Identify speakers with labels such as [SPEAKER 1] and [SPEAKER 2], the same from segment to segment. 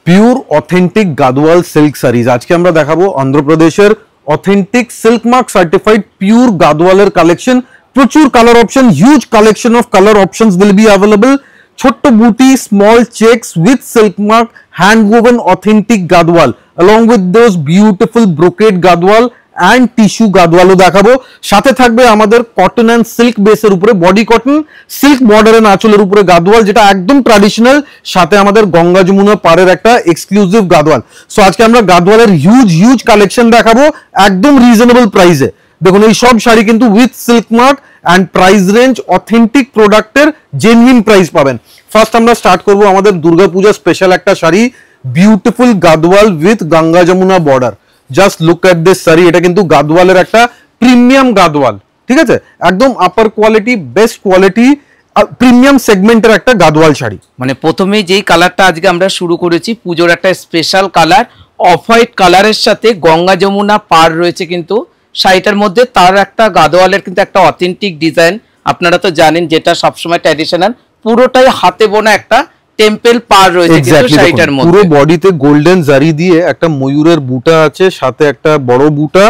[SPEAKER 1] Pure authentic Gadwal silk saris. আজকে আমরা দেখাবো অন্ধ্রপ্রদেশের authentic silk mark certified pure গাদওয়ালের কালেকশন। প্রচুর colour option, huge collection of colour options will be available. ছোট্ট বুটি, small checks with silk mark, hand woven authentic gadwal along with those beautiful brocade gadwal and tissue গাদওয়ালও দেখাবো। সাথে থাকবে আমাদের cotton and silk বেসের উপরে বডি কটন, সিল্ক বর্ডারের আঁচলের উপরে গাদওয়াল, যেটা একদম ট্র্যাডিশনাল। সাথে আমাদের গঙ্গা যমুনা পাড়ের একটা এক্সক্লুসিভ গাদওয়াল। সো আজকে আমরা গাদওয়ালের হিউজ কালেকশন দেখাবো একদম রিজনেবল প্রাইসে। দেখুন এই সব শাড়ি কিন্তু with silk mark and price range authentic প্রোডাক্টের জেনুইন প্রাইস পাবেন। ফার্স্ট আমরা স্টার্ট করবো আমাদের দুর্গাপূজা স্পেশাল একটা sari, beautiful Gadwal with Ganga Yamuna border. Just look at this sari. এটা কিন্তু গাদওয়ালের একটা প্রিমিয়াম গাদওয়াল, ঠিক আছে, একদম upper quality, best quality, premium সেগমেন্টের একটা গাদওয়াল শাড়ি।
[SPEAKER 2] মানে প্রথমে যেই কালারটা আজকে আমরা শুরু করেছি, পুজোর একটা স্পেশাল কালার, অফ হোয়াইট কালারের সাথে গঙ্গা যমুনা পাড় রয়েছে কিন্তু শাড়িটার মধ্যে। তার একটা গাদওয়ালের কিন্তু একটা অথেন্টিক ডিজাইন, আপনারা তো জানেন, যেটা সবসময় ট্র্যাডিশনাল, পুরোটাই হাতে বোনা একটা টেম্পল পার রয়েছে কিন্তু শাড়িটার মধ্যে।
[SPEAKER 1] পুরো বডিতে গোল্ডেন জারি দিয়ে একটা ময়ূরের বুটা আছে, সাথে একটা বড় বুটা,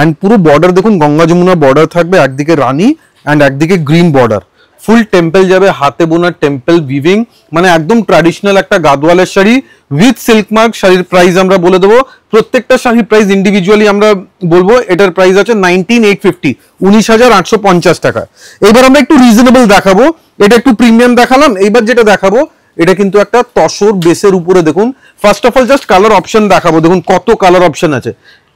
[SPEAKER 1] এন্ড পুরো বর্ডার দেখুন গঙ্গা যমুনা বর্ডার থাকবে, একদিকে রানী এন্ড একদিকে গ্রিন বর্ডার। ফুল টেম্পল যাবে, হাতে বোনা টেম্পল উইভিং, মানে একদম ট্র্যাডিশনাল একটা গাদওয়ালের শাড়ি উইথ সিল্ক মার্ক। শাড়ির প্রাইস আমরা বলে দেবো, প্রত্যেকটা শাড়ির প্রাইস ইন্ডিভিজুয়ালি আমরা বলবো। এটার প্রাইস আছে 19,850, 19,850 টাকা। এবার আমরা একটু রিজনেবল দেখাবো, এটা একটু প্রিমিয়াম দেখালাম। এইবার যেটা দেখাবো এটা কিন্তু একটা তসর বেসের উপরে। দেখুন first of all just colour option দেখাবো, দেখুন কত কালার অপশন আছে।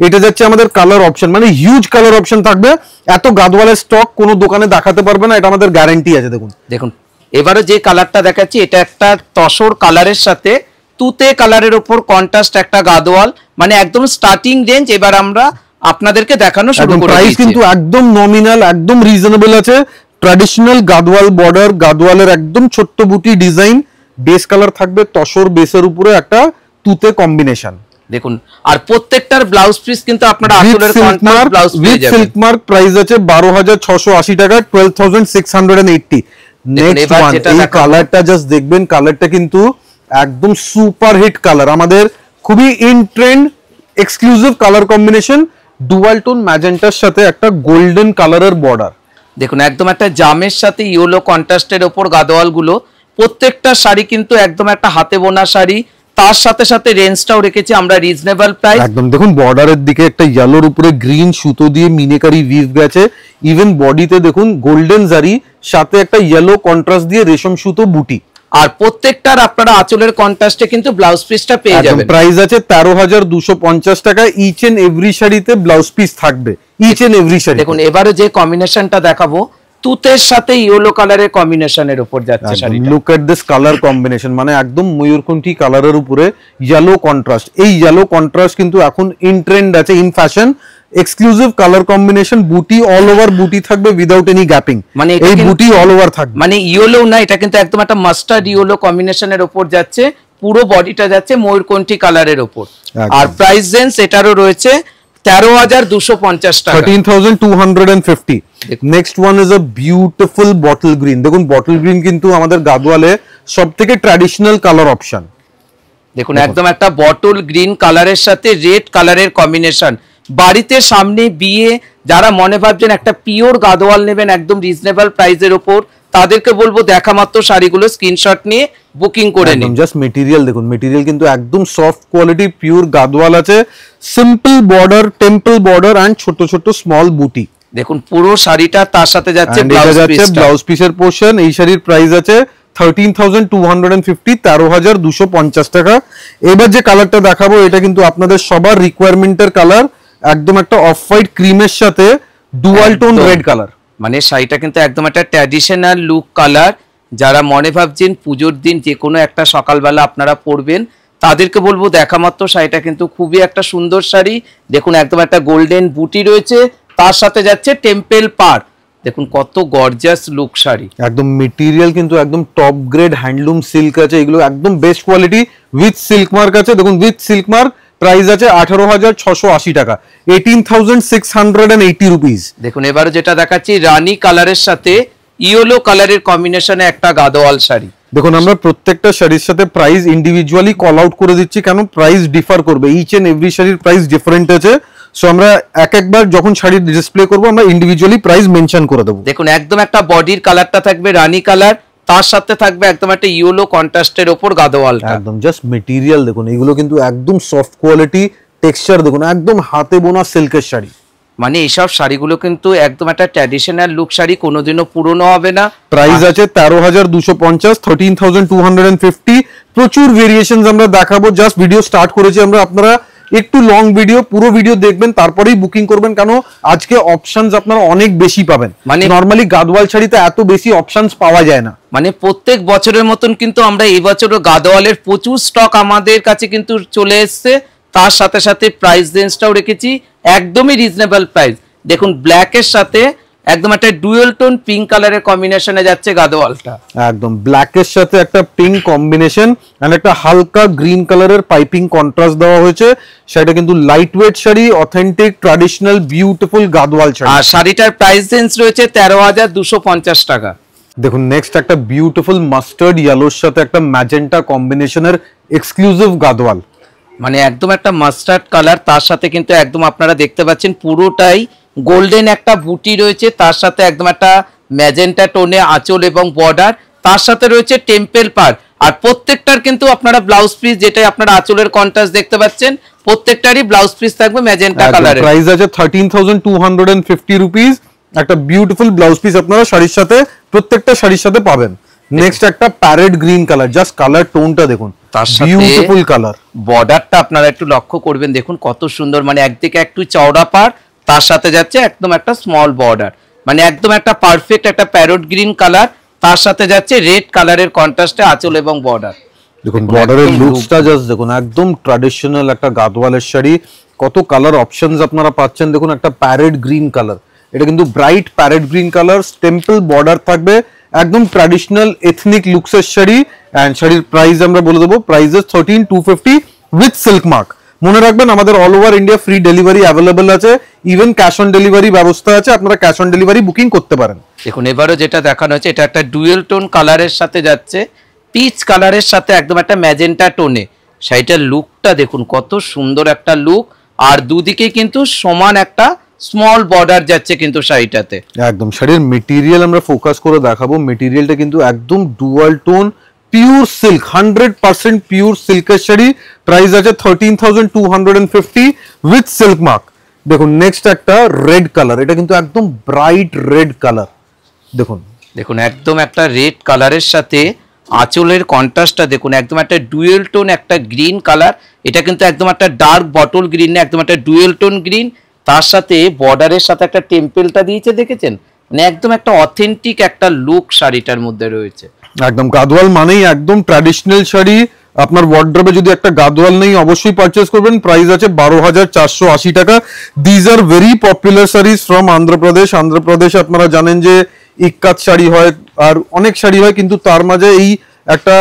[SPEAKER 1] এটা যাচ্ছে আমাদের কালার অপশন, মানে হিউজ কালার অপশন থাকবে। এত গাদওয়ালের স্টক কোনো দোকানে দেখাতে পারবে না, এটা আমাদের গ্যারান্টি আছে। দেখুন
[SPEAKER 2] দেখুন এবারে যে কালারটা দেখাচ্ছি, এটা একটা তসর কালারের সাথে তুতে কালারের উপর কন্ট্রাস্ট একটা গাদওয়াল, মানে একদম স্টার্টিং রেঞ্জ। এবার আমরা আপনাদেরকে দেখানো শুরু করব।
[SPEAKER 1] প্রাইস কিন্তু একদম নমিনাল, একদম রিজনেবল আছে। ট্র্যাডিশনাল গাদওয়াল বর্ডার, গাদওয়ালের একদম ছোট্ট বুটি ডিজাইন, বেস কালার থাকবে তসর বেসের উপরে একটা তুতে কম্বিনেশন।
[SPEAKER 2] দেখুন আর প্রত্যেকটার ব্লাউজ পিস কিন্তু আপনারা আসলের কন্ট্রাস্ট ব্লাউজ পেয়ে যাবেন।
[SPEAKER 1] সিল্ক মার্ক প্রাইস আছে 12,680 টাকা, 12,680। নেক্সট ওয়ান, এই কালারটা জাস্ট দেখবেন, কালারটা কিন্তু একদম সুপার হিট কালার, আমাদের খুবই in trend exclusive colour combination, dual tone ম্যাজেন্টার সাথে একটা গোল্ডেন কালারের বর্ডার।
[SPEAKER 2] দেখুন একদম একটা জামের সাথে ইয়েলো কন্ট্রাস্টের উপর গাদওয়াল গুলো। প্রত্যেকটা শাড়ি কিন্তু একদম একটা হাতে বোনা শাড়ি, তার সাথে সাথে রেঞ্জটাও রেখেছি আমরা রিজনেবল প্রাইস।
[SPEAKER 1] একদম দেখুন বর্ডারের দিকে একটা ইয়েলোর উপরে গ্রিন সুতো দিয়ে মিনেকারি উইভ গেছে। ইভেন বডিতে দেখুন গোল্ডেন জারি, সাথে একটা ইয়েলো কন্ট্রাস্ট দিয়ে রেশম সুতো বুটি।
[SPEAKER 2] আর প্রত্যেকটার আপনারা আঁচলের কন্ট্রাস্টে কিন্তু ব্লাউজ পিসটা পেয়ে যাবেন।
[SPEAKER 1] প্রাইস আছে 13,250 টাকা। ইচ এন্ড এভরি শাড়িতে ব্লাউজ পিস থাকবে, ইচ এন্ড এভরি শাড়ি।
[SPEAKER 2] দেখুন এবারে যে কম্বিনেশনটা দেখাবো, তুতের সাথে ইয়েলো কালারের কম্বিনেশনের উপর যাচ্ছে শাড়িটা।
[SPEAKER 1] Look at this colour combination, মানে একদম ময়ূরকণ্ঠী কালারের উপরে ইয়েলো কন্ট্রাস্ট। এই ইয়েলো কন্ট্রাস্ট কিন্তু এখন ইন ট্রেন্ড আছে, in fashion. Exclusive colour combination, বুটি অল ওভার বুটি থাকবে উইদাউট এনি গ্যাপিং, মানে এই বুটি অল ওভার থাকবে।
[SPEAKER 2] মানে ইয়েলো না, এটা কিন্তু একদম একটা মাস্টার্ড ইয়েলো কম্বিনেশনের উপর যাচ্ছে, পুরো বডিটা যাচ্ছে ময়ূরকণ্ঠী কালারের উপর। আর প্রাইস রেঞ্জ এটারও রয়েছে 13,250 টাকা,
[SPEAKER 1] 13,250। Next one is a beautiful bottle green. দেখুন বটল গ্রিন কিন্তু আমাদের গাদওয়ালে সবথেকে ট্র্যাডিশনাল কালার অপশন।
[SPEAKER 2] দেখুন একদম একটা বটল গ্রিন কালারের সাথে রেড কালারের কম্বিনেশন। বাড়িতে সামনে বিয়ে, যারা মনে ভাবছেন একটা পিওর গাদওয়াল নেবেন একদম রিজনেবল প্রাইসের উপর, তাদেরকে বলবো দেখা মাত্র শাড়িগুলো স্ক্রিনশট নিয়ে বুকিং করে নিন।
[SPEAKER 1] জাস্ট মেটেরিয়াল দেখুন, মেটেরিয়াল কিন্তু একদম সফট কোয়ালিটি পিওর গাদওয়াল আছে। Simple border, temple border and ছোট ছোট স্মল বুটি।
[SPEAKER 2] দেখুন পুরো শাড়িটা, তার সাথে যাচ্ছে
[SPEAKER 1] ব্লাউজ পিসের পোর্শন। এই শাড়ির প্রাইস আছে 13,250, 13,250 টাকা। এবার যে কালারটা দেখাবো এটা কিন্তু আপনাদের সবার রিকোয়ারমেন্টের কালার, একদম একটা অফ হোয়াইট ক্রিমের সাথে ডুয়াল টোন রেড কালার।
[SPEAKER 2] মানে শাড়িটা কিন্তু একদম একটা ট্র্যাডিশনাল লুক কালার। যারা মনে ভাবছেন পুজোর দিন যে কোনো একটা সকালবেলা আপনারা পরবেন, তাদেরকে বলবো দেখা মাত্র শাড়িটা কিন্তু খুবই একটা সুন্দর শাড়ি। দেখুন একদম একটা গোল্ডেন বুটি রয়েছে, তার সাথে যাচ্ছে টেম্পল পার। দেখুন কত গর্জিয়াস লুক শাড়ি।
[SPEAKER 1] একদম মেটেরিয়াল কিন্তু একদম টপ গ্রেড হ্যান্ডলুম সিল্ক আছে, এগুলো একদম best quality with silk mark আছে। দেখুন উইথ সিল্ক মার্ক প্রাইস আছে 18,680 টাকা, 18,680 রুপিস।
[SPEAKER 2] দেখুন এবারে যেটা দেখাচ্ছি রানী কালারের সাথে ইয়েলো কালারের কম্বিনেশনে একটা গাদওয়াল শাড়ি।
[SPEAKER 1] দেখুন আমরা প্রত্যেকটা শাড়ির সাথে প্রাইস ইন্ডিভিজুয়ালি কল আউট করে দিচ্ছি, কেন প্রাইস ডিফার করবে, ইচ এন্ড এভরি শাড়ির প্রাইস ডিফারেন্ট আছে। সো আমরা একবার যখন শাড়ি ডিসপ্লে করব আমরা ইন্ডিভিজুয়ালি প্রাইস মেনশন করে দেবো।
[SPEAKER 2] দেখুন একদম একটা বডির কালারটা থাকবে রানী কালার, তার সাথে থাকবে একদম একটা ইয়েলো কন্ট্রাস্টের উপর গাদোয়ালটা।
[SPEAKER 1] একদম জাস্ট মেটেরিয়াল দেখুন, এগুলো কিন্তু একদম সফট কোয়ালিটি, টেক্সচার দেখুন একদম হাতে বোনা সিল্কের শাড়ি।
[SPEAKER 2] মানে এইসব শাড়িগুলো কিন্তু একদম একটা ট্র্যাডিশনাল লুক শাড়ি, কোনোদিনও পুরনো হবে না।
[SPEAKER 1] প্রাইস আছে 13,250, 13,250। প্রচুর ভেরিয়েশনস আমরা দেখাবো, জাস্ট ভিডিও স্টার্ট করেছি আমরা। আপনারা একটু লং ভিডিও, পুরো ভিডিও দেখবেন, তারপরেই বুকিং করবেন, কেন আজকে অপশনস আপনারা অনেক বেশি পাবেন। মানে নরমালি গাদোয়াল শাড়িতে এত বেশি অপশনস পাওয়া যায় না।
[SPEAKER 2] মানে প্রত্যেক বছরের মতন কিন্তু আমরা এই বছরও গাদোয়ালের প্রচুর স্টক আমাদের কাছে কিন্তু চলে এসছে, তার সাথে সাথে প্রাইস রেঞ্জটাও রেখেছি একদমই রিজনেবল প্রাইস। দেখুন ব্ল্যাকের সাথে একদম একটা ডুয়েল টোন পিঙ্ক কালারের কম্বিনেশনে যাচ্ছে গাদোয়ালটা।
[SPEAKER 1] একদম ব্ল্যাকের সাথে একটা পিঙ্ক কম্বিনেশন এন্ড একটা হালকা গ্রিন কালারের পাইপিং কন্ট্রাস্ট দেওয়া হয়েছে। সেটা কিন্তু light weight sari, authentic traditional beautiful Gadwal sari.
[SPEAKER 2] আর শাড়িটার প্রাইস রেঞ্জ রয়েছে 13,250 টাকা।
[SPEAKER 1] দেখুন নেক্সট একটা বিউটিফুল মাস্টার্ড ইয়েলোর সাথে একটা ম্যাজেন্টা কম্বিনেশনের এক্সক্লুসিভ গাদোয়াল।
[SPEAKER 2] মানে একদম একটা মাস্টার্ড কালার, তার সাথে কিন্তু একদম আপনারা দেখতে পাচ্ছেন পুরোটাই গোল্ডেন একটা বুটি রয়েছে, তার সাথে একদম একটা ম্যাজেন্টা টোনে আঁচল এবং বর্ডার, তার সাথে রয়েছে টেম্পেল পার। আর প্রত্যেকটার কিন্তু আপনারা ব্লাউজ পিস, যেটাই আপনারা আঁচলের কন্ট্রাস্ট দেখতে পাচ্ছেন, প্রত্যেকটারই ব্লাউজ পিস থাকবে ম্যাজেন্টা কালারের।
[SPEAKER 1] প্রাইস আছে 13,250 রুপিস। একটা বিউটিফুল ব্লাউজ পিস আপনারা শাড়ির সাথে, প্রত্যেকটা শাড়ির সাথে পাবেন। নেক্সট একটা parrot green colour, just colour টোনটা দেখুন,
[SPEAKER 2] তার সাথে
[SPEAKER 1] বিউটিফুল কালার।
[SPEAKER 2] বর্ডারটা আপনারা একটু লক্ষ্য করবেন, দেখুন কত সুন্দর, মানে একদিকে একটু চওড়া পার, তার সাথে যাচ্ছে একদম একটা স্মল বর্ডার, মানে একদম একটা পারফেক্ট একটা প্যারট গ্রিন কালার, তার সাথে যাচ্ছে রেড কালারের কন্ট্রাস্টে আঁচল এবং বর্ডার।
[SPEAKER 1] দেখুন বর্ডারের লুকসটা জাস্ট দেখুন, একদম ট্র্যাডিশনাল একটা গাদোয়ালের শাড়ি। কত কালার অপশনস আপনারা পাচ্ছেন দেখুন। একটা প্যারেট গ্রিন কালার, এটা কিন্তু bright parrot green colour, temple border থাকবে, একদম ট্র্যাডিশনাল এথনিক লুকসের শাড়ি। এন্ড শাড়ির প্রাইস আমরা বলে দেবো, প্রাইসেস 13,250 উইথ সিল্ক মার্ক। মনে রাখবেন আমাদের all over India free delivery available আছে, ইভেন ক্যাশ অন ডেলিভারি ব্যবস্থা আছে, আপনারা ক্যাশ অন ডেলিভারি বুকিং করতে পারেন।
[SPEAKER 2] দেখুন এবারও যেটা দেখানো হচ্ছে, এটা একটা ডুয়েল টোন কালারের সাথে যাচ্ছে, পিচ কালারের সাথে একদম একটা ম্যাজেন্টা টোনে। শাড়িটার লুকটা দেখুন কত সুন্দর একটা লুক, আর দুদিকে কিন্তু সমান একটা স্মল বর্ডার যাচ্ছে কিন্তু শাড়িটাতে।
[SPEAKER 1] একদম শাড়ির মেটেরিয়াল আমরা ফোকাস করে দেখাবো। মেটেরিয়ালটা কিন্তু একদম dual tone pure silk, 100% pure সিল্কের শাড়ি। প্রাইস আছে 13,250 উইথ সিল্ক মার্ক। দেখুন নেক্সট একটা রেড কালার, এটা কিন্তু একদম ব্রাইট রেড কালার। দেখুন
[SPEAKER 2] দেখুন একদম একটা রেড কালারের সাথে আঁচলের কন্ট্রাস্টটা দেখুন, একদম একটা ডুয়েল টোন একটা গ্রিন কালার। এটা কিন্তু একদম একটা ডার্ক বটল গ্রিন না, একদম একটা ডুয়েল টোন গ্রিন, তার সাথে বর্ডারের সাথে একটা টেম্পেলটা দিয়েছে দেখেছেন, মানে একদম একটা অথেন্টিক একটা লুক শাড়িটার মধ্যে রয়েছে।
[SPEAKER 1] একদম গাদোয়াল মানেই একদম ট্র্যাডিশনাল শাড়ি। আপনার ওয়ার্ড্রবে যদি একটা গাদোয়াল নেই অবশ্যই পারচেজ করবেন। প্রাইস আছে 12,480 টাকা। These are very popular saris from Andhra Pradesh. Andhra Pradesh আপনারা জানেন যে ইক্কাত শাড়ি হয় আর অনেক শাড়ি হয়, কিন্তু তার মাঝে এই একটা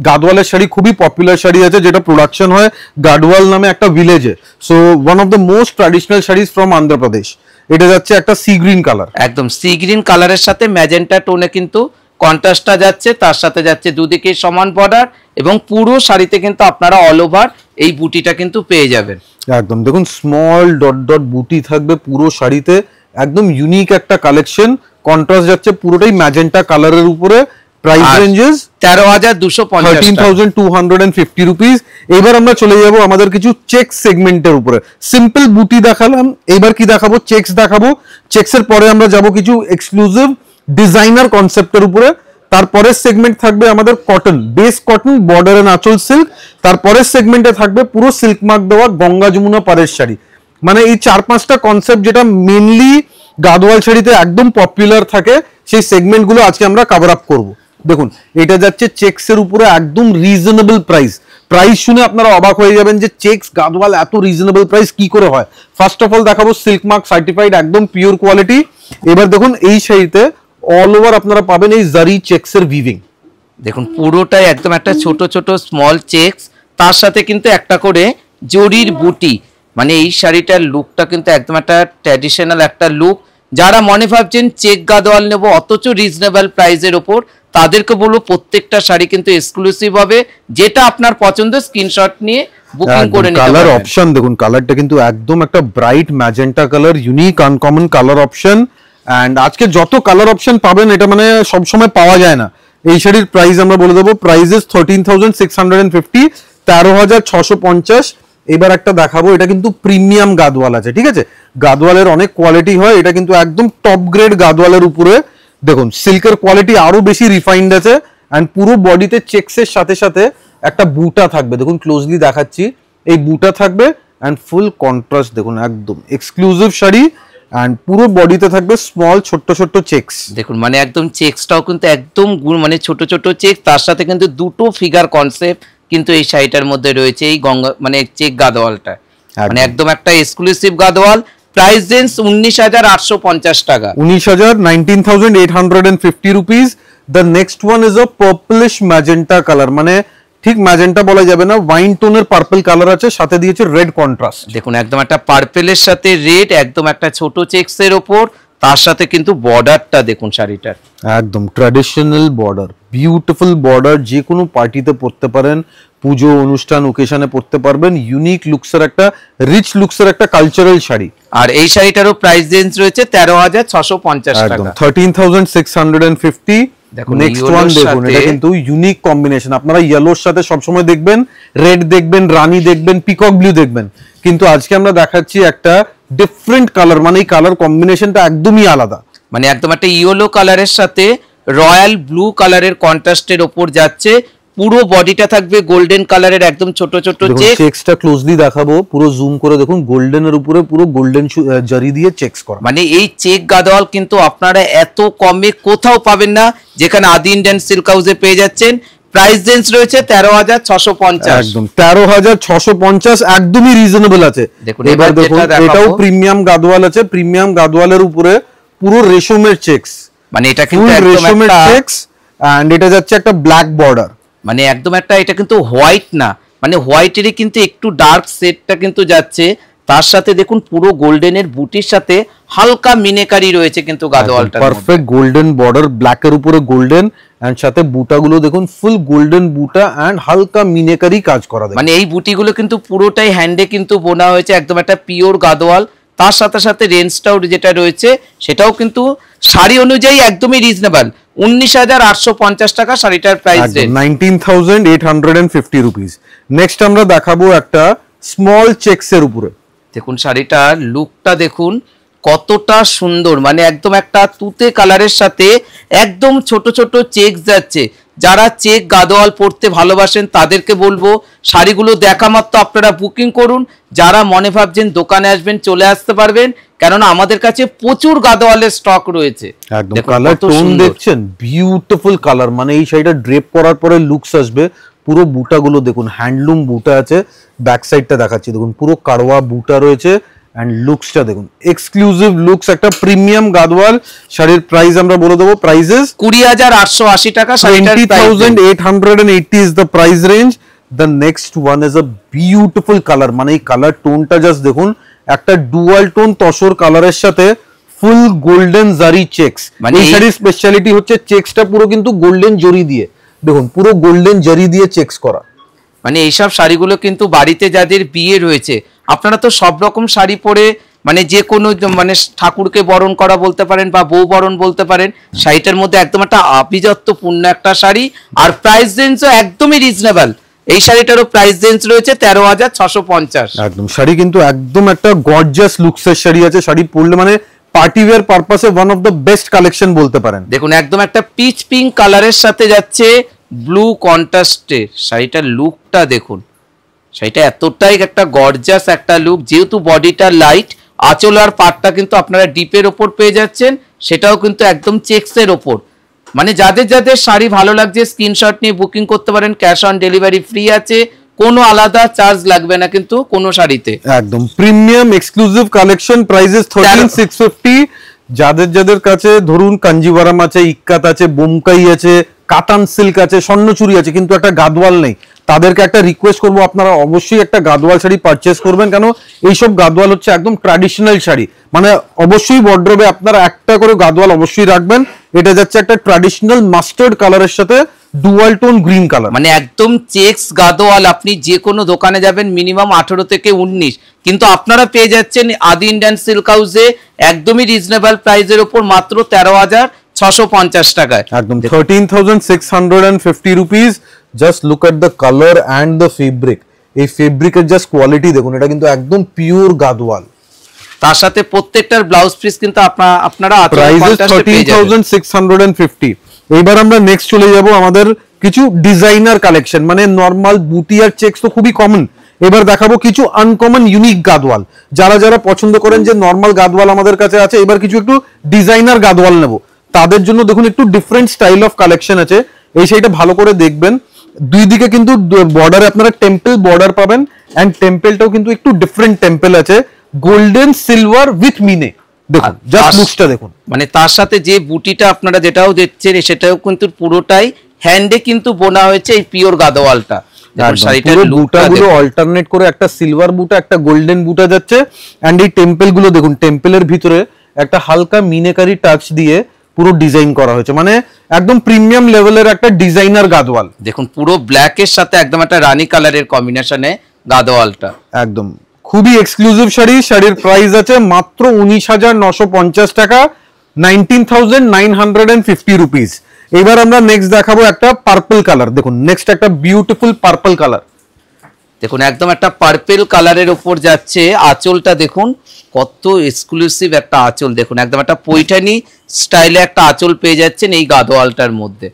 [SPEAKER 1] গাদোয়ালের শাড়ি খুবই পপুলার শাড়ি আছে, যেটা প্রোডাকশন হয় গাডওয়াল নামে একটা ভিলেজে। So one of the most traditional saris from Andhra Pradesh. এটা যাচ্ছে একটা সি গ্রিন কালার,
[SPEAKER 2] একদম সি গ্রিন কালারের সাথে ম্যাজেন্টা টোনে কিন্তু কন্ট্রাস্টটা যাচ্ছে, তার সাথে যাচ্ছে দুদিকে সমান বর্ডার, এবং পুরো শাড়িতে কিন্তু আপনারা অল ওভার এই বুটিটা কিন্তু পেয়ে যাবেন।
[SPEAKER 1] একদম দেখুন স্মল ডট ডট বুটি থাকবে পুরো শাড়িতে, একদম ইউনিক একটা কালেকশন। কন্ট্রাস্ট যাচ্ছে পুরোটাই ম্যাজেন্টা কালারের উপরে। Price ranges 13,250 rupees. এবার আমরা চলে যাব আমাদের কিছু চেক্স সেগমেন্টের উপরে। সিম্পল বুটি দেখালাম, এবার কি দেখাবো, চেক্স দেখাবো। চেক্সের পরে আমরা যাব কিছু এক্সক্লুসিভ ডিজাইনার কনসেপ্টের উপরে। তারপরের সেগমেন্ট থাকবে আমাদের cotton, base cotton, border and আঁচল সিল্ক। তারপরের সেগমেন্টে থাকবে পুরো সিল্ক মার্ক দেওয়া গঙ্গা যমুনা পাড়ের শাড়ি। মানে এই 4-5টা কনসেপ্ট যেটা মেনলি গাদোয়াল শাড়িতে একদম পপুলার থাকে, সেই সেগমেন্টগুলো আজকে আমরা কভার আপ করবো। দেখুন এটা যাচ্ছে চেক্সের উপরে একদম রিজনেবল প্রাইস। প্রাইস শুনে আপনারা অবাক হয়ে যাবেন যে চেক্স গাদোয়াল এত রিজনেবল প্রাইস কি করে হয়। ফার্স্ট অফ অল দেখাবো সিল্ক মার্ক সার্টিফাইড একদম পিওর কোয়ালিটি। এবার দেখুন এই শাড়িতে অল ওভার আপনারা পাবেন এই জারি চেক্সের উইভিং।
[SPEAKER 2] দেখুন পুরোটাই একদম একটা ছোট ছোট স্মল চেক্স, তার সাথে কিন্তু একটা করে জরির বুটি। মানে এই শাড়িটার লুকটা কিন্তু একদম একটা ট্র্যাডিশনাল একটা লুক। যারা মনে ভাবছেন চেক গাদোয়াল নেব অথচ রিজনেবল প্রাইসের ওপর, তাদেরকে বলবো প্রত্যেকটা শাড়ি কিন্তু এক্সক্লুসিভ হবে, যেটা আপনার পছন্দ স্ক্রিনশট নিয়ে বুকিং করে নিতে পারবেন।
[SPEAKER 1] কালার অপশন দেখুন, কালারটা কিন্তু একদম একটা bright magenta colour, unique uncommon colour option. And আজকে যত কালার অপশন পাবেন এটা মানে সব সময় পাওয়া যায় না। এই শাড়ির প্রাইস আমরা বলে দেবো, প্রাইসেস 13,650, 13,650। এবার একটা দেখাবো, এটা কিন্তু প্রিমিয়াম গাদওয়াল আছে, ঠিক আছে? গাদওয়ালের অনেক কোয়ালিটি হয়, এটা কিন্তু একদম টপ গ্রেড গাদওয়ালের উপরে। দেখুন সিল্কের কোয়ালিটি আরো বেশি রিফাইন্ড আছে, এন্ড পুরো বডিতে চেকসের সাথে সাথে একটা বুটা থাকবে। দেখুন ক্লোজলি দেখাচ্ছি, এই বুটা থাকবে এন্ড ফুল কন্ট্রাস্ট। দেখুন একদম এক্সক্লুসিভ শাড়ি, এন্ড পুরো বডিতে থাকবে স্মল ছোট্ট ছোট্ট চেকস।
[SPEAKER 2] দেখুন মানে একদম চেকসটাও কিন্তু একদম মানে ছোট ছোট চেক, তার সাথে কিন্তু দুটো ফিগার কনসেপ্ট কিন্তু এই শাড়িটার মধ্যে রয়েছে, এই গঙ্গা মানে চেক গাদওয়ালটা, মানে একদম একটা এক্সক্লুসিভ গাদওয়াল। প্রাইস রেঞ্জ 19,850 টাকা,
[SPEAKER 1] 19,850 rupees. The next one is a purplish magenta colour, মানে ঠিক ম্যাজেন্টা বলা যাবে না, ওয়াইন টোনের পার্পল কালার আছে, সাথে দিয়েছে রেড কন্ট্রাস্ট।
[SPEAKER 2] দেখুন একদম একটা পার্পেলের সাথে রেড, একদম একটা ছোট চেকসের ওপর, তার সাথে কিন্তু বর্ডারটা দেখুন শাড়িটার
[SPEAKER 1] একদম ট্র্যাডিশনাল বর্ডার, বিউটিফুল বর্ডার, যে কোনো পার্টিতে পরতে পারেন, পুজো অনুষ্ঠান ওকেশনে পরতে পারবেন। ইউনিক লুকসের একটা, রিচ লুকসের একটা কালচারাল শাড়ি।
[SPEAKER 2] আর এই শাড়িটারও প্রাইস রেঞ্জ রয়েছে 13,650 টাকা,
[SPEAKER 1] 13,650। নেক্সট ওয়ান দেখুন, এটা কিন্তু ইউনিক কম্বিনেশন। আপনারা ইয়েলোর সাথে সবসময় দেখবেন, রেড দেখবেন, রানী দেখবেন, পিকক ব্লু দেখবেন, কিন্তু আজকে আমরা দেখাচ্ছি একটা ডিফারেন্ট কালার, মানে এই কালার কম্বিনেশনটা একদমই আলাদা।
[SPEAKER 2] মানে একদম একটা ইয়েলো কালারের সাথে রয়্যাল ব্লু কালারের কন্ট্রাস্টের ওপর যাচ্ছে। পুরো বডিটা থাকবে গোল্ডেন কালারের, একদম ছোট ছোট
[SPEAKER 1] চেকসটা ক্লোজলি দেখাবো, পুরো জুম করে দেখুন, গোল্ডেনের উপরে পুরো গোল্ডেন জারি দিয়ে চেকস করা।
[SPEAKER 2] মানে এই চেক গাদওয়াল কিন্তু আপনারা এত কমে কোথাও পাবেন না, যেখানে আদি ইন্ডিয়ান সিল্ক হাউসে পেয়ে যাচ্ছেন। প্রাইস রেঞ্জ রয়েছে 13,650,
[SPEAKER 1] একদম 13,650, একদমই রিজনেবল আছে। এবার দেখুন এটাও প্রিমিয়াম গাদওয়াল আছে, প্রিমিয়াম গাদওয়ালের উপরে পুরো রেশমের চেকস,
[SPEAKER 2] মানে এটা কিন্তু
[SPEAKER 1] রেশমের চেকস, এন্ড এটা যাচ্ছে একটা ব্ল্যাক বর্ডার,
[SPEAKER 2] মানে একদম একটা, এটা কিন্তু হোয়াইট না, মানে হোয়াইটেরই কিন্তু একটু ডার্ক শেডটা কিন্তু যাচ্ছে, তার সাথে দেখুন পুরো গোল্ডেনের বুটির সাথে হালকা মিনেকারি রয়েছে কিন্তু গাদওয়ালটা,
[SPEAKER 1] পারফেক্ট গোল্ডেন বর্ডার, ব্ল্যাকের উপরে গোল্ডেন, এন্ড সাথে বুটাগুলো দেখুন ফুল গোল্ডেন বুটা এন্ড হালকা মিনেকারি কাজ করা।
[SPEAKER 2] মানে এই বুটিগুলো কিন্তু পুরোটাই হ্যান্ডে কিন্তু বোনা হয়েছে, একদম একটা পিওর গাদওয়াল। তার সাথে সাথে রেঞ্জটাও যেটা রয়েছে সেটাও কিন্তু শাড়ি অনুযায়ী একদমই রিজনেবল, 19,850 টাকা শাড়িটার প্রাইস রেঞ্জ,
[SPEAKER 1] 19,850 রুপিস। নেক্সট আমরা দেখাবো একটা স্মল চেকসের উপরে।
[SPEAKER 2] দেখুন শাড়িটার লুকটা দেখুন কতটা সুন্দর, মানে একদম একটা তুতে কালারের সাথে একদম ছোট ছোট চেক যাচ্ছে। যারা চেক গাদওয়াল পরতে ভালোবাসেন তাদেরকে বলবো শাড়িগুলো দেখা মাত্র আপনারা বুকিং করুন। যারা মনে ভাবছেন দোকানে আসবেন, চলে আসতে পারবেন, কেননা আমাদের কাছে প্রচুর গাদওয়ালের স্টক রয়েছে।
[SPEAKER 1] একদম কালার টোন দেখছেন, বিউটিফুল কালার, মানে এই শাড়িটা ড্রেপ করার পরে লুকস আসবে। পুরো বুটাগুলো দেখুন, হ্যান্ডলুম বুটা আছে, ব্যাক সাইডটা দেখাচ্ছি দেখুন, পুরো কারওয়া বুটা রয়েছে, এন্ড লুকসটা দেখুন এক্সক্লুসিভ লুকস, একটা প্রিমিয়াম গাদওয়াল শাড়ির প্রাইস আমরা বলে দেবো, প্রাইসেস
[SPEAKER 2] 20,880 টাকা,
[SPEAKER 1] 20,880 is the price range. The next one is a beautiful colour, মানে এই কালার টোনটা জাস্ট দেখুন, একটা ডুয়াল টোন তসর কালারের সাথে ফুল গোল্ডেন জারি চেকস। মানে এই শাড়ির স্পেশালিটি হচ্ছে চেকসটা পুরো কিন্তু গোল্ডেন জরি দিয়ে, দেখুন পুরো গোল্ডেন জরি দিয়ে চেকস করা।
[SPEAKER 2] মানে এইসব শাড়িগুলো কিন্তু বাড়িতে যাদের বিয়ে রয়েছে, আপনারা তো সব রকম শাড়ি পরে মানে যে কোনো মানে ঠাকুরকে বরণ করা বলতে পারেন বা বউ বরণ বলতে পারেন, শাড়িটার মধ্যে একদম একটা আভিজাত্যপূর্ণ একটা শাড়ি, আর প্রাইস রেঞ্জও একদমই রিজনেবল। এই শাড়িটারও প্রাইস রেঞ্জ রয়েছে 13,650।
[SPEAKER 1] একদম শাড়ি কিন্তু একদম একটা গর্জিয়াস লুকসের শাড়ি আছে, শাড়ি পরলে মানে পার্টি ওয়্যার পারপাসে one of the best collection বলতে পারেন।
[SPEAKER 2] দেখুন একদম একটা পিচ পিঙ্ক কালারের সাথে যাচ্ছে ব্লু কন্ট্রাস্টে, শাড়িটার লুকটা দেখুন, শাড়িটা এতটাই একটা গর্জিয়াস একটা লুক। যেহেতু বডিটা লাইট, আঁচল আর পাটটা কিন্তু আপনারা ডিপের ওপর পেয়ে যাচ্ছেন, সেটাও কিন্তু একদম চেকসের ওপর। মানে যাদের যাদের শাড়ি ভালো লাগছে স্ক্রিনশট নিয়ে বুকিং করতে পারেন, ক্যাশ অন ডেলিভারি ফ্রি আছে, কোনো আলাদা চার্জ লাগবে না কিন্তু কোনো শাড়িতে।
[SPEAKER 1] একদম প্রিমিয়াম এক্সক্লুসিভ কালেকশন, প্রাইসেস 13,650। যাদের যাদের কাছে ধরুন কাঞ্জিভারাম আছে, ইক্কাত আছে, বোমকাই আছে, কাতান সিল্ক আছে, স্বর্ণচুরি আছে, কিন্তু একটা গাদওয়াল নেই, তাদেরকে একটা রিকোয়েস্ট করবো আপনারা অবশ্যই একটা গাদওয়াল শাড়ি পারচেস করবেন। কেন এইসব গাদওয়াল হচ্ছে একদম ট্র্যাডিশনাল শাড়ি, মানে অবশ্যই ওয়ার্ড্রোবে আপনারা একটা করে গাদওয়াল অবশ্যই রাখবেন, এটা যাচ্ছে একটা ট্র্যাডিশনাল মাস্টার্ড কালারের সাথে ডুয়াল টোন গ্রিন কালার,
[SPEAKER 2] মানে একদম চেক্স গাদোয়াল। আপনি যে কোনো দোকানে যাবেন মিনিমাম 18 থেকে 19, কিন্তু আপনারা পেয়ে যাচ্ছেন আদি ইন্ডিয়ান সিল্ক হাউসে একদমই রিজনেবল প্রাইসের উপর মাত্র 13,650 টাকায়,
[SPEAKER 1] একদম 13,650 rupees. Just look at the colour and the fabric, এই ফেব্রিকের জাস্ট কোয়ালিটি দেখুন, এটা কিন্তু একদম পিওর গাদওয়াল।
[SPEAKER 2] তার সাথে প্রত্যেকটার ব্লাউজ পিস কিন্তু আপনারা
[SPEAKER 1] প্রাইস 13,650। এইবার আমরা নেক্সট চলে যাব আমাদের কিছু ডিজাইনার কালেকশন, মানে নরমাল বুটি আর চেকস তো খুবই কমন, এবার দেখাবো কিছু আনকমন ইউনিক গাদওয়াল। যারা যারা পছন্দ করেন যে নরমাল গাদওয়াল আমাদের কাছে আছে, এবার কিছু একটু ডিজাইনার গাদওয়াল নেব, তাদের জন্য দেখুন একটু ডিফারেন্ট স্টাইল অফ কালেকশন আছে। এই সেইটা ভালো করে দেখবেন, দুই দিকে কিন্তু বর্ডারে আপনারা টেম্পল বর্ডার পাবেন, এন্ড টেম্পলটাও কিন্তু একটু ডিফারেন্ট টেম্পল আছে, গোল্ডেন সিলভার উইথ মিনে। দেখুন জাস্ট লুকসটা দেখুন,
[SPEAKER 2] মানে তার সাথে যে বুটিটা আপনারা যেটাও দেখছেন সেটাও কিন্তু পুরোটাই হ্যান্ডে কিন্তু বোনা হয়েছে এই পিওর গাদওয়ালটা। দেখুন শাড়িটার
[SPEAKER 1] বুটাগুলো অল্টারনেট করে একটা সিলভার বুটা একটা গোল্ডেন বুটা যাচ্ছে, এন্ড এই টেম্পল গুলো দেখুন, টেম্পলের ভিতরে একটা হালকা মিনেকারি টাচ দিয়ে পুরো ডিজাইন করা হয়েছে, মানে একদম প্রিমিয়াম লেভেলের একটা ডিজাইনার গাদওয়াল।
[SPEAKER 2] দেখুন পুরো ব্ল্যাক এর সাথে একদম একটা রানী কালারের কম্বিনেশনে গাদওয়ালটা,
[SPEAKER 1] একদম খুবই এক্সক্লুসিভ শাড়ি। শাড়ির প্রাইস আছে মাত্র 19,950 টাকা, 19,950 রুপিস। এবার আমরা নেক্সট দেখাবো একটা পার্পল কালার। দেখুন নেক্সট একটা বিউটিফুল পার্পল কালার,
[SPEAKER 2] দেখুন একদম একটা পার্পল কালারের উপর যাচ্ছে। আঁচলটা দেখুন কত এক্সক্লুসিভ একটা আঁচল, দেখুন একদম একটা পৈঠানি স্টাইলে একটা আঁচল পেয়ে যাচ্ছেন এই গাদওয়ালটার মধ্যে,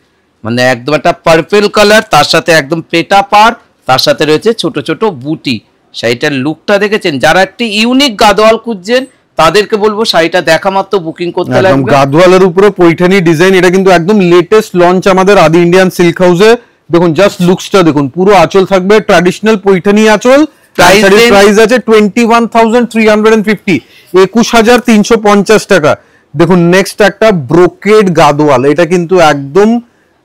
[SPEAKER 2] মানে একদম একটা পার্পল কালার, তার সাথে একদম পেটা পার, তার সাথে রয়েছে ছোট ছোট বুটি। শাড়িটার লুকটা দেখেছেন, যারা একটি ইউনিক গাদওয়াল খুঁজছেন তাদেরকে বলবো শাড়িটা দেখা মাত্র বুকিং করতে লাগবে।
[SPEAKER 1] গাদওয়ালের উপরে পৈঠানি ডিজাইন, এটা কিন্তু একদম লেটেস্ট লঞ্চ আমাদের আদি ইন্ডিয়ান সিল্ক হাউসে। দেখুন জাস্ট লুকসটা দেখুন, পুরো আঁচল থাকবে ট্র্যাডিশনাল পৈঠানি আঁচল। প্রাইস আছে 21,350, 21,350 টাকা। দেখুন নেক্সট একটা ব্রোকেড গাদওয়াল, এটা কিন্তু একদম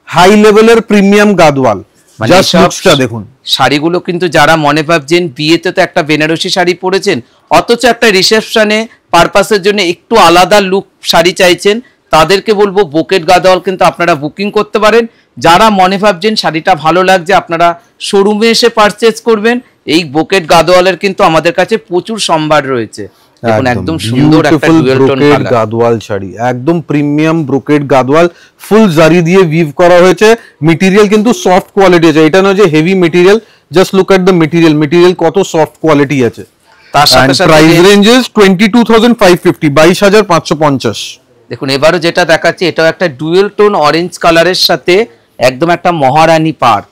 [SPEAKER 1] হাই লেভেলের প্রিমিয়াম গাদওয়াল। জাস্ট লুকসটা দেখুন,
[SPEAKER 2] শাড়িগুলো কিন্তু যারা মনে ভাবছেন বিয়েতে তো একটা বেনারসি শাড়ি পরেছেন, অথচ একটা রিসেপশনে পারপাসের জন্য একটু আলাদা লুক শাড়ি চাইছেন, তাদেরকে বলবো ব্রোকেড গাদওয়াল কিন্তু আপনারা বুকিং করতে পারেন। যারা মনে ভাবছেন শাড়িটা ভালো লাগছে আপনারা শোরুমে এসে পারচেজ করবেন, এই ব্রোকেড গাদওয়ালের কিন্তু আমাদের কাছে প্রচুর সম্ভার রয়েছে। দেখুন একদম সুন্দর একটা dual tone colour
[SPEAKER 1] Gadwal sari, একদম প্রিমিয়াম ব্রোকেড গাদওয়াল, ফুল জারি দিয়ে উইভ করা হয়েছে। মেটেরিয়াল কিন্তু সফট কোয়ালিটি আছে, এটা নয় যে heavy material. Just look at the material, material কত সফট কোয়ালিটি আছে।
[SPEAKER 2] তার সাথে
[SPEAKER 1] প্রাইস রেঞ্জেস 22,550, 22,550।
[SPEAKER 2] দেখুন এবারও যেটা দেখাচ্ছি এটাও একটা ডুয়েল টোন অরেঞ্জ কালারের সাথে একদম একটা মহারানী পাড়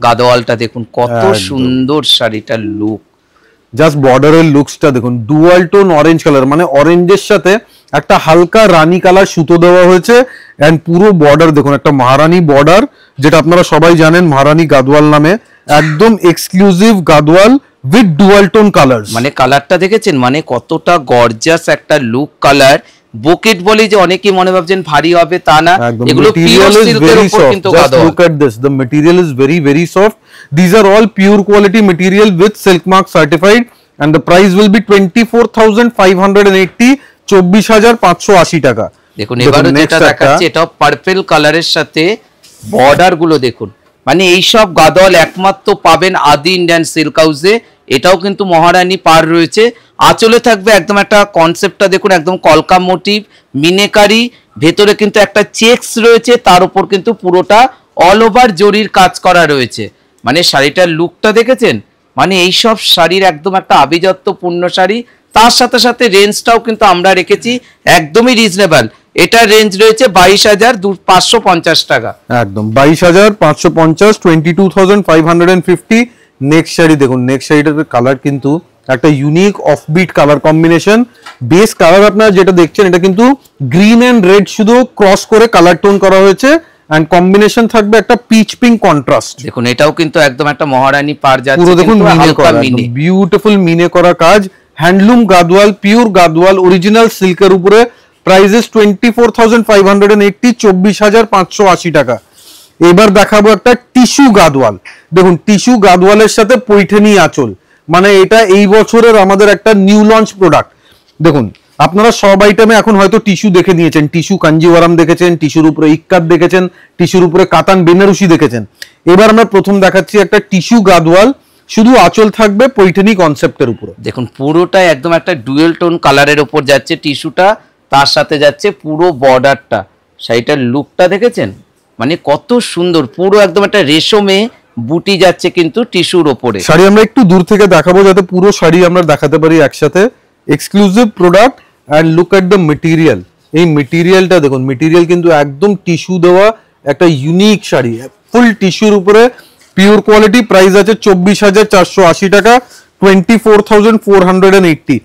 [SPEAKER 2] গাদওয়ালটা, দেখুন কত সুন্দর শাড়িটার লুক।
[SPEAKER 1] জাস্ট বর্ডারের লুকসটা দেখুন, ডুয়াল টোন অরেঞ্জ কালার, মানে অরেঞ্জের সাথে একটা হালকা রানী কালার সুতো দেওয়া হয়েছে, এন্ড পুরো বর্ডার দেখুন একটা মহারানী বর্ডার, যেটা আপনারা সবাই জানেন মহারানী গাদওয়াল নামে। একদম exclusive Gadwal with dual tone colours.
[SPEAKER 2] মানে কালারটা দেখেছেন, মানে কতটা গর্জিয়াস একটা লুক কালার। বুকেট বলে যে অনেকেই মনে ভাবছেন ভারী হবে, তা না, এগুলো পিওর সিল্কের উপর কিন্তু Gadwal.
[SPEAKER 1] Look at this, the material is very very soft. These are all pure quality material with silk mark certified, and the price will be 24,580, 24,580 টাকা।
[SPEAKER 2] দেখুন এবারে যেটা দেখাচ্ছি এটাও পার্পল কালারের সাথে বর্ডার গুলো দেখুন, মানে এইসব গাদওয়াল একমাত্র পাবেন আদি ইন্ডিয়ান সিল্ক হাউসে। এটাও কিন্তু মহারানী পার রয়েছে, আঁচলে থাকবে একদম একটা কনসেপ্টটা দেখুন, একদম কলকা মোটিভ মিনেকারি, ভেতরে কিন্তু একটা চেকস রয়েছে, তার উপর কিন্তু পুরোটা অল ওভার জরির কাজ করা রয়েছে। মানে শাড়িটার লুকটা দেখেছেন, মানে এইসব শাড়ির একদম একটা আভিজাত্যপূর্ণ শাড়ি। তার সাথে সাথে রেঞ্জটাও কিন্তু আমরা রেখেছি একদমই রিজনেবল, এটা রেঞ্জ রয়েছে 22,550 টাকা।
[SPEAKER 1] একদম 22,550, 22,550। নেক্সট শাড়ি দেখুন, নেক্সট শাড়িটার কালার কিন্তু একটা unique offbeat colour combination. Base colour আপনারা যেটা দেখছেন এটা কিন্তু গ্রিন এন্ড রেড শুধু ক্রস করে কালার টোন করা হয়েছে, এন্ড কম্বিনেশন থাকবে একটা পিচ পিঙ্ক কন্ট্রাস্ট।
[SPEAKER 2] দেখুন এটাও কিন্তু একদম একটা মহারানী পার যাচ্ছে,
[SPEAKER 1] পুরো দেখুন মিনে করা, বিউটিফুল মিনে করা কাজ, handloom Gadwal, pure Gadwal, original সিল্কের উপরে। প্রাইসেস 24,580, 24,580 টাকা। এবার দেখাবো একটা টিস্যু গাদওয়াল। দেখুন টিস্যু গাদওয়ালের সাথে পৈঠানি আঁচল, মানে এটা এই বছরের আমাদের একটা নিউ লঞ্চ প্রোডাক্ট। দেখুন আপনারা সব আইটেমে এখন হয়তো টিস্যু দেখে নিয়েছেন, টিস্যু কাঞ্জিওয়ারাম দেখেছেন, টিস্যুর উপরে ইক্কাত দেখেছেন, টিস্যুর উপরে কাতান বেনারসি দেখেছেন। এবার আমরা প্রথম দেখাচ্ছি একটা টিস্যু গাদওয়াল, শুধু আঁচল থাকবে পৈঠানি কনসেপ্টের উপরে।
[SPEAKER 2] দেখুন পুরোটাই একদম একটা ডুয়েল টোন কালারের উপর যাচ্ছে টিস্যুটা, তার সাথে যাচ্ছে পুরো বর্ডারটা। শাড়িটার লুকটা দেখেছেন, মানে কত সুন্দর, পুরো একদম একটা রেশমে বুটি যাচ্ছে কিন্তু টিস্যুর ওপরে।
[SPEAKER 1] শাড়ি আমরা একটু দূর থেকে দেখাবো যাতে পুরো শাড়ি আমরা দেখাতে পারি একসাথে। Exclusive product and look at the material. এই মেটেরিয়ালটা দেখুন, মেটেরিয়াল কিন্তু একদম টিস্যু দেওয়া একটা ইউনিক শাড়ি, ফুল টিস্যুর উপরে, পিওর কোয়ালিটি। প্রাইস আছে 24,480 টাকা, 24,480।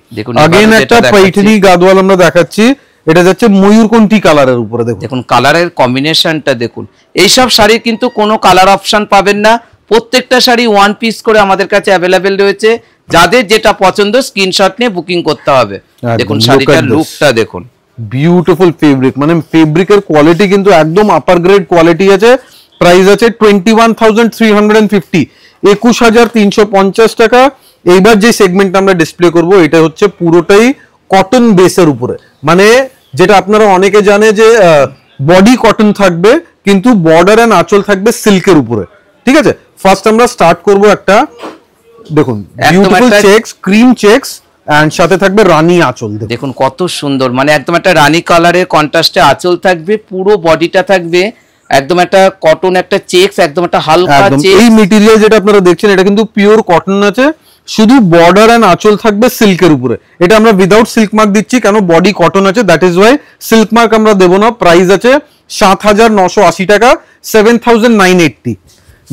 [SPEAKER 1] আগেন একটা পৈঠানি গাদওয়াল আমরা দেখাচ্ছি, এটা যাচ্ছে ময়ূরকণ্ঠী কালারের উপরে।
[SPEAKER 2] দেখুন কালারের কম্বিনেশনটা দেখুন। এইসব শাড়ি কিন্তু কোনো কালার অপশন পাবেন না, প্রত্যেকটা শাড়ি ওয়ান পিস করে আমাদের কাছে অ্যাভেলেবেল রয়েছে। যাদের যেটা পছন্দ স্ক্রিনশট নিয়ে বুকিং করতে হবে। দেখুন শাড়িটার লুকটা দেখুন,
[SPEAKER 1] বিউটিফুল ফেব্রিক, মানে ফেব্রিকের কোয়ালিটি কিন্তু একদম আপার গ্রেড কোয়ালিটি আছে। প্রাইস আছে 21,350, 21,350 টাকা। এইবার যে সেগমেন্ট আমরা ডিসপ্লে করব এটা হচ্ছে পুরোটাই কটন বেসের উপরে, মানে যেটা আপনারা অনেকে জানে যে বডি কটন থাকবে কিন্তু বর্ডার এন্ড আঁচল থাকবে সিল্কের উপরে। ঠিক আছে, ফার্স্ট আমরা স্টার্ট করব একটা, দেখুন beautiful checks, cream checks and সাথে থাকবে রানী আঁচল।
[SPEAKER 2] দেখুন কত সুন্দর, মানে একদম একটা রানী কালারের কন্ট্রাস্টে আঁচল থাকবে, পুরো বডিটা থাকবে একদম একটা কটন, একটা চেকস, একদম একটা হালকা চেকস।
[SPEAKER 1] এই মেটেরিয়াল যেটা আপনারা দেখছেন এটা কিন্তু পিওর কটন আছে, শুধু বর্ডার এন্ড আঁচল থাকবে সিল্কের উপরে। এটা আমরা উইদাউট সিল্ক মার্ক দিচ্ছি, কেন বডি কটন আছে, that is Y silk mark আমরা দেবো না। প্রাইস আছে 7,980 টাকা, 7,980।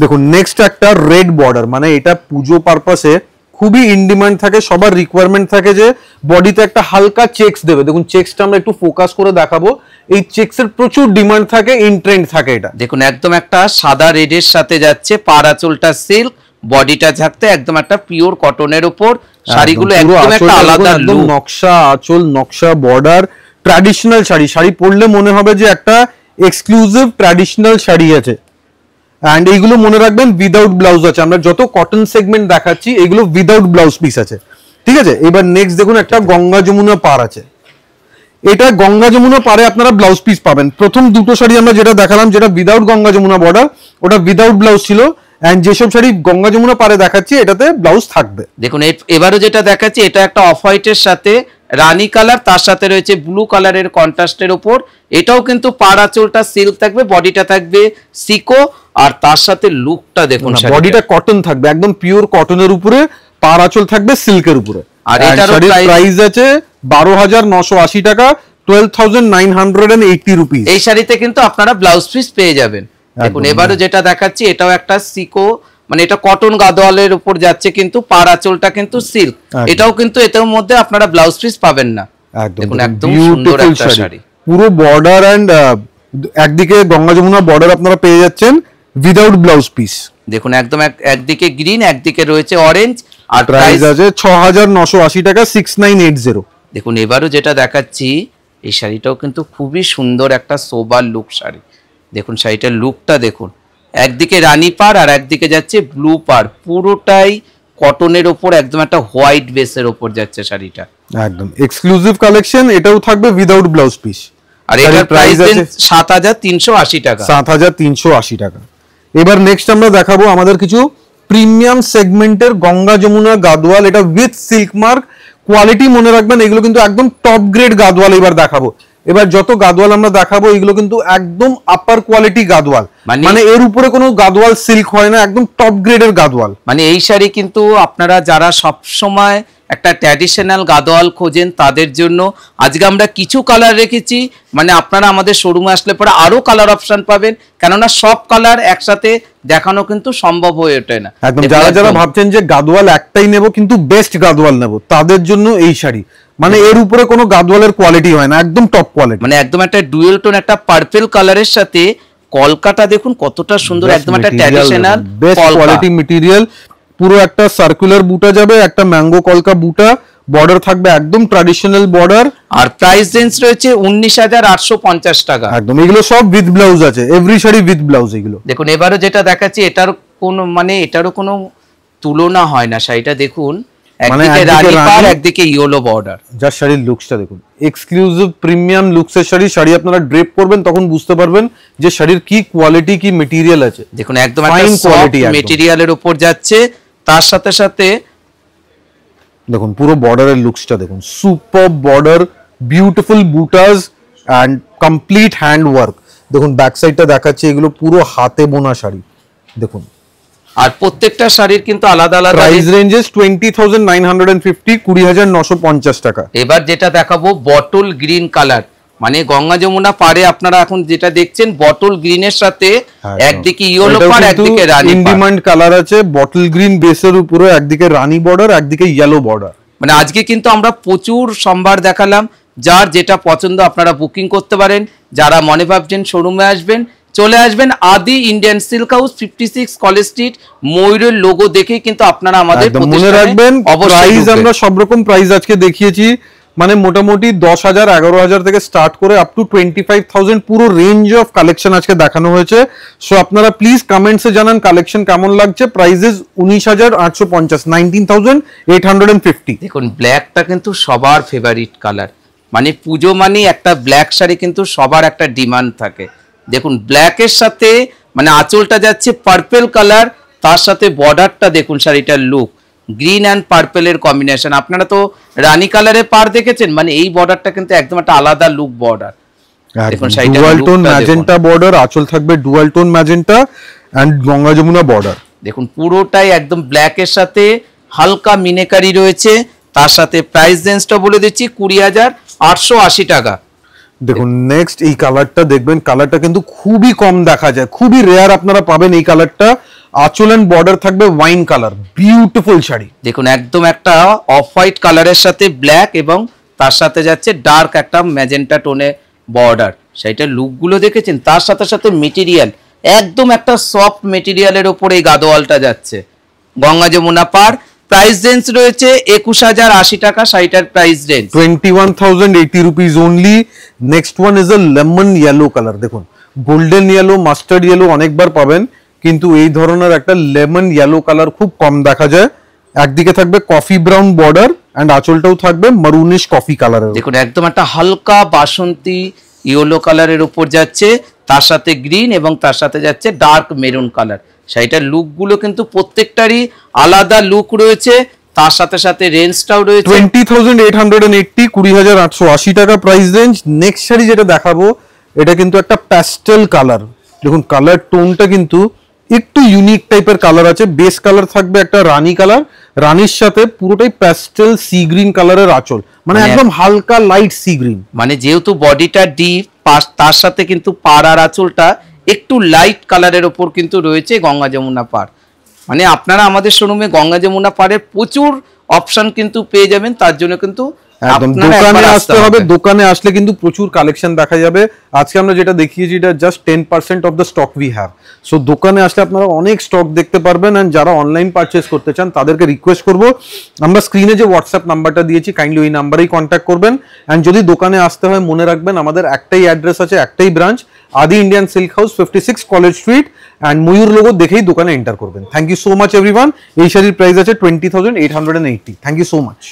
[SPEAKER 1] দেখুন নেক্সট একটা রেড বর্ডার, মানে এটা পুজো পারপাসে খুবই ইন ডিমান্ড থাকে, সবার রিকোয়ারমেন্ট থাকে যে বডিতে একটা হালকা চেকস দেবে। দেখুন চেকসটা আমরা একটু ফোকাস করে দেখাবো, এই চেকসের প্রচুর ডিমান্ড থাকে, ইন ট্রেন্ড থাকে এটা।
[SPEAKER 2] দেখুন একদম একটা সাদা রেডের সাথে যাচ্ছে, পাড় আঁচলটা সিল্ক, বডিটা থাকতে একদম একটা পিওর কটনের উপর। শাড়িগুলো একদম একটা আলাদা লুক,
[SPEAKER 1] নকশা আঁচল, নকশা বর্ডার, ট্র্যাডিশনাল শাড়ি। শাড়ি পরলে মনে হবে যে একটা এক্সক্লুসিভ ট্র্যাডিশনাল শাড়ি আছে। এন্ড এইগুলো মনে রাখবেন উইদাউট ব্লাউজ আছে, আমরা যত কটন সেগমেন্ট দেখাচ্ছি এগুলো উইদাউট ব্লাউজ পিস আছে। ঠিক আছে, এবার নেক্সট দেখুন একটা গঙ্গা যমুনা পার আছে, এটা গঙ্গা যমুনা পারে আপনারা ব্লাউজ পিস পাবেন। প্রথম দুটো শাড়ি আমরা যেটা দেখালাম যেটা উইদাউট গঙ্গা যমুনা বর্ডার, ওটা উইদাউট ব্লাউজ ছিল, এন্ড যেসব শাড়ি গঙ্গা যমুনা পারে দেখাচ্ছি এটাতে ব্লাউজ থাকবে।
[SPEAKER 2] দেখুন এবারও যেটা দেখাচ্ছি এটা একটা অফ হোয়াইটের সাথে রানী কালার, তার সাথে রয়েছে ব্লু কালারের কন্ট্রাস্টের উপর। এটাও কিন্তু পাড় আঁচলটা সিল্ক থাকবে, বডিটা থাকবে সিকো, আর তার সাথে লুকটা দেখুন,
[SPEAKER 1] বডিটা কটন থাকবে, একদম পিওর কটনের উপরে, পাড় আঁচল থাকবে সিল্কের উপরে।
[SPEAKER 2] আর এটার
[SPEAKER 1] প্রাইস আছে 12,980 টাকা, 12,980 রুপিস।
[SPEAKER 2] এই শাড়িতে কিন্তু আপনারা ব্লাউজ পিস পেয়ে যাবেন। দেখুন এবারও যেটা দেখাচ্ছি এটাও একটা সিকো, মানে এটা কটন গাদোয়ালের উপর যাচ্ছে কিন্তু পাড় আঁচলটা কিন্তু সিল্ক, এটাও কিন্তু এটার মধ্যে আপনারা ব্লাউজ পিস পাবেন না। দেখুন একদম সুন্দর একটা শাড়ি,
[SPEAKER 1] পুরো বর্ডার এন্ড একদিকে গঙ্গা যমুনা বর্ডার আপনারা পেয়ে যাচ্ছেন উইদাউট ব্লাউজ পিস।
[SPEAKER 2] দেখুন একদম একদিকে গ্রিন, একদিকে রয়েছে অরেঞ্জ, আর
[SPEAKER 1] প্রাইস আছে 6,980 টাকা, 6,980।
[SPEAKER 2] দেখুন এবারও যেটা দেখাচ্ছি এই শাড়িটাও কিন্তু খুবই সুন্দর একটা সোবার লুক শাড়ি। দেখুন শাড়িটার লুকটা দেখুন, একদিকে রানী পাড় আর একদিকে যাচ্ছে ব্লু পাড়, পুরোটাই কটনের ওপর একদম একটা হোয়াইট বেসের ওপর যাচ্ছে শাড়িটা,
[SPEAKER 1] একদম এক্সক্লুসিভ কালেকশন। এটাও থাকবে উইদাউট ব্লাউজ পিস,
[SPEAKER 2] আর এটার প্রাইস আছে 7,380 টাকা,
[SPEAKER 1] 7,380 টাকা। এবার নেক্সট আমরা দেখাবো আমাদের কিছু প্রিমিয়াম সেগমেন্টের গঙ্গা যমুনা গাদওয়াল, এটা উইথ সিল্ক মার্ক। কোয়ালিটি মনে রাখবেন এগুলো কিন্তু একদম টপ গ্রেড গাদওয়াল এবার দেখাবো। এবার যত গাদওয়াল আমরা দেখাবো এগুলো কিন্তু একদম আপার কোয়ালিটি গাদওয়াল, মানে এর উপরে কোনো গাদওয়াল সিল্ক হয় না, একদম টপ গ্রেডের গাদওয়াল।
[SPEAKER 2] মানে এই শাড়ি কিন্তু আপনারা যারা সব সময় একটা ট্র্যাডিশনাল গাদোয়াল খোঁজেন তাদের জন্য আজকে আমরা কিছু কালার রেখেছি, মানে আপনারা আমাদের শোরুমে আসলে পরে আরো কালার অপশন পাবেন, কেননা সব কালার একসাথে দেখানো কিন্তু সম্ভব হয়ে ওঠে না।
[SPEAKER 1] একদম যারা যারা ভাবছেন যে গাদওয়াল একটাই নেব কিন্তু বেস্ট গাদওয়াল নেব, তাদের জন্য এই শাড়ি, মানে এর উপরে কোনো গাদওয়ালের কোয়ালিটি হয় না, একদম টপ কোয়ালিটি,
[SPEAKER 2] মানে একদম একটা ডুয়েল টোন একটা পার্পল কালারের সাথে কলকাটা দেখুন কতটা সুন্দর, একদম একটা ট্র্যাডিশনাল
[SPEAKER 1] বেস্ট কোয়ালিটি মেটেরিয়াল। পুরো একটা সার্কুলার বুটা যাবে, একটা ম্যাঙ্গো কলকা বুটা, বর্ডার থাকবে একদম ট্র্যাডিশনাল বর্ডার,
[SPEAKER 2] আর প্রাইস রেঞ্জ রয়েছে 19,850 টাকা।
[SPEAKER 1] একদম এগুলো সব উইথ ব্লাউজ আছে, এভরি শাড়ি উইথ ব্লাউজ এগুলো।
[SPEAKER 2] দেখুন এবারও যেটা দেখাচ্ছি এটার কোনো মানে এটারও কোনো তুলনা হয় না, শাড়িটা দেখুন একদিকে রানী পাড়, একদিকে ইয়েলো বর্ডার।
[SPEAKER 1] যার শাড়ির লুকসটা দেখুন, এক্সক্লুসিভ প্রিমিয়াম লুকসের শাড়ি আপনারা ড্রেপ করবেন তখন বুঝতে পারবেন যে শাড়ির কি কোয়ালিটি, কি মেটেরিয়াল আছে।
[SPEAKER 2] দেখুন একদম একটা সফট মেটেরিয়ালের উপর যাচ্ছে, তার সাথে সাথে
[SPEAKER 1] দেখুন পুরো বর্ডারের লুকসটা দেখুন, সুপার বর্ডার, বিউটিফুল বুটাস অ্যান্ড কমপ্লিট হ্যান্ড ওয়ার্ক। দেখুন ব্যাক সাইডটা দেখাচ্ছে, এগুলো পুরো হাতে বোনা শাড়ি দেখুন।
[SPEAKER 2] আর প্রত্যেকটা শাড়ির কিন্তু আলাদা আলাদা
[SPEAKER 1] প্রাইস রেঞ্জেস 20,950, 20,950 টাকা।
[SPEAKER 2] এবার যেটা দেখাবো বটল গ্রিন কালার, মানে গঙ্গা যমুনা পাড়ে আপনারা এখন যেটা দেখছেন বটল গ্রিনের সাথে একদিকে ইয়েলো পাড়, একদিকে রানী।
[SPEAKER 1] ইন ডিমান্ড কালার আছে, বটল গ্রিন বেসের উপরে একদিকে রানী বর্ডার, একদিকে ইয়েলো বর্ডার।
[SPEAKER 2] মানে আজকে কিন্তু আমরা প্রচুর সম্ভার দেখালাম, যার যেটা পছন্দ আপনারা বুকিং করতে পারেন। যারা মনে ভাবছেন শোরুমে আসবেন, চলে আসবেন আদি Indian silk house, 56 college street. ময়ূরের লোগো দেখেই কিন্তু আপনারা আমাদের
[SPEAKER 1] মনে রাখবেন। প্রাইস আমরা সব রকম প্রাইস আজকে দেখিয়েছি, মানে মোটামুটি 10,000, 11,000 থেকে স্টার্ট করে আপ টু 25,000 পুরো রেঞ্জ অফ কালেকশন আজকে দেখানো হয়েছে। সো আপনারা প্লিজ কমেন্টসে জানান কালেকশন কেমন লাগছে। প্রাইসেস 19,850, 19,850।
[SPEAKER 2] দেখুন ব্ল্যাকটা কিন্তু সবার ফেভারিট কালার, মানে পুজো মানে একটা ব্ল্যাক শাড়ি কিন্তু সবার একটা ডিমান্ড থাকে। দেখুন ব্ল্যাকের সাথে মানে আঁচলটা যাচ্ছে পার্পল কালার, তার সাথে বর্ডারটা দেখুন শাড়িটার লুক গ্রিন অ্যান্ড পার্পেলের কম্বিনেশন। আপনারা তো রানী কালারের পাড় দেখেছেন, মানে এই বর্ডারটা কিন্তু একদম একটা আলাদা লুক বর্ডার।
[SPEAKER 1] দেখুন ডুয়াল টোন ম্যাজেন্টা বর্ডার, আঁচল থাকবে dual tone magenta and Ganga Yamuna border.
[SPEAKER 2] দেখুন পুরোটাই একদম ব্ল্যাকের সাথে হালকা মিনেকারি রয়েছে, তার সাথে প্রাইস রেঞ্জটা বলে দিচ্ছি 20,880 টাকা।
[SPEAKER 1] দেখুন নেক্সট এই কালারটা দেখবেন, কালারটা কিন্তু খুবই কম দেখা যায়, খুবই রেয়ার আপনারা পাবেন এই কালারটা। আঁচল এন্ড বর্ডার থাকবে ওয়াইন কালার, বিউটিফুল শাড়ি।
[SPEAKER 2] দেখুন একদম একটা অফ হোয়াইট কালারের সাথে ব্ল্যাক এবং তার সাথে যাচ্ছে ডার্ক একটা ম্যাজেন্টা টোনে বর্ডার। সেইটার লুকগুলো দেখেছেন, তার সাথে সাথে মেটেরিয়াল একদম একটা সফট মেটেরিয়ালের ওপরে এই গাদোয়ালটা যাচ্ছে। গঙ্গা যমুনা পাড়, প্রাইস রেঞ্জ রয়েছে 21,080 টাকা শাড়িটার price range,
[SPEAKER 1] 21,080 rupees only. Next one is a lemon yellow colour. দেখুন গোল্ডেন ইয়েলো, মাস্টার্ড ইয়েলো অনেকবার পাবেন, কিন্তু এই ধরনের একটা লেমন ইয়েলো কালার খুব কম দেখা যায়। একদিকে থাকবে কফি ব্রাউন বর্ডার এন্ড আঁচলটাও থাকবে মারুনিশ কফি কালারের।
[SPEAKER 2] দেখুন একদম একটা হালকা বাসন্তী ইয়েলো কালারের উপর যাচ্ছে, তার সাথে গ্রিন এবং তার সাথে যাচ্ছে ডার্ক মেরুন কালার। সেইটার লুকগুলো কিন্তু প্রত্যেকটারই আলাদা লুক রয়েছে, তার সাথে সাথে রেঞ্জটাও রয়েছে
[SPEAKER 1] 20,880, 20,880 টাকা প্রাইস রেঞ্জ। নেক্সট শাড়ি যেটা দেখাবো এটা কিন্তু একটা প্যাস্টেল কালার। দেখুন কালার টোনটা কিন্তু একটু ইউনিক টাইপের কালার আছে। বেস কালার থাকবে একটা রানী কালার, রানীর সাথে পুরোটাই প্যাস্টেল সি গ্রিন কালারের আঁচল, মানে একদম হালকা লাইট সি গ্রিন।
[SPEAKER 2] মানে যেহেতু বডিটা ডিপ, তার সাথে কিন্তু পাড় আর আঁচলটা একটু লাইট কালারের ওপর কিন্তু রয়েছে গঙ্গা যমুনা পাড়। মানে আপনারা আমাদের শোরুমে গঙ্গা যমুনা পাড়ের প্রচুর অপশন কিন্তু পেয়ে যাবেন, তার জন্য কিন্তু
[SPEAKER 1] একদম দোকানে আসতে হবে। দোকানে আসলে কিন্তু প্রচুর কালেকশন দেখা যাবে। আজকে আমরা যেটা দেখিয়েছি এটা just 10% of the stock we have. So দোকানে আসলে আপনারা অনেক স্টক দেখতে পারবেন। এন্ড যারা অনলাইন পারচেস করতে চান তাদেরকে রিকোয়েস্ট করব, আমরা স্ক্রিনে যে হোয়াটসঅ্যাপ নাম্বারটা দিয়েছি কাইন্ডলি ওই নাম্বারেই কন্ট্যাক্ট করবেন। এন্ড যদি দোকানে আসতে হয় মনে রাখবেন আমাদের একটাই অ্যাড্রেস আছে, একটাই branch, Adi Indian silk house, 56 college street. And ময়ূর লোগো দেখেই দোকানে এন্টার করবেন। Thank you so much everyone. এই শাড়ির প্রাইস আছে 20,880। Thank you so much.